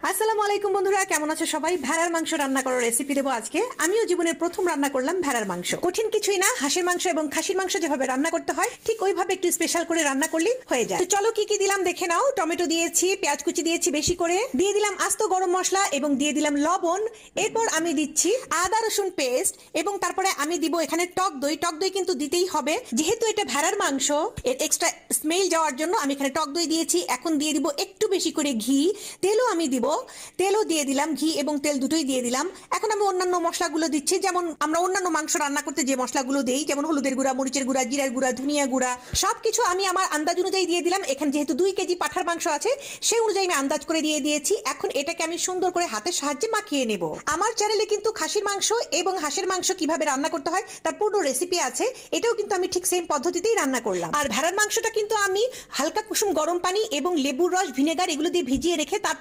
আসসালামু আলাইকুম বন্ধুরা, কেমন আছো সবাই? ভেড়ার মাংস রান্না করার রেসিপি দেবো আজকে। আমিও জীবনের প্রথম রান্না করলাম ভেড়ার মাংস। কঠিন কিছুই না, হাঁসের মাংস এবং খাসির মাংস যেভাবে রান্না করতে হয় ঠিক ওইভাবে একটু স্পেশাল করে রান্না করলেই হয়ে যায়। তো চলো কি কি দিলাম দেখে নাও। টমেটো দিয়েছি, পেঁয়াজ কুচি দিয়েছি বেশি করে, দিয়ে দিলাম আস্ত গরম মশলা এবং দিয়ে দিলাম লবণ। এরপর আমি দিচ্ছি আদা রসুন পেস্ট এবং তারপরে আমি দিব এখানে টক দই। টক দই কিন্তু দিতেই হবে, যেহেতু এটা ভেড়ার মাংস, এর এক্সট্রা স্মেল যাওয়ার জন্য আমি এখানে টক দই দিয়েছি। এখন দিয়ে দিব একটু বেশি করে ঘি, তেলও আমি দিব, তেলও দিয়ে দিলাম, ঘি এবং তেল দুটোই দিয়ে দিলাম। এখন আমি অন্যান্য মশলাগুলো দিচ্ছি, যেমন আমরা অন্যান্য মাংস রান্না করতে যে মশলাগুলো দেই, যেমন হলুদের গুঁড়া, মরিচের গুঁড়া, জিরার গুঁড়া, ধনিয়া গুঁড়া, সবকিছু আমি আমার আন্দাজ অনুযায়ী দিয়ে দিলাম। এখানে যেহেতু 2 কেজি পাঠার মাংস আছে, সেই অনুযায়ী আমি আন্দাজ করে দিয়ে দিয়েছি। এখন এটাকে আমি সুন্দর করে হাতের সাহায্যে মাখিয়ে নেব। আমার চ্যানেলে কিন্তু খাসির মাংস এবং হাঁসের মাংস কিভাবে রান্না করতে হয় তার পূর্ণ রেসিপি আছে, এটাও কিন্তু আমি ঠিক সেম পদ্ধতিতেই রান্না করলাম। আর ভেড়ার মাংসটা কিন্তু আমি হালকা কুসুম গরম পানি এবং লেবুর রস, ভিনেগার এগুলো দিয়ে ভিজিয়ে রেখে তার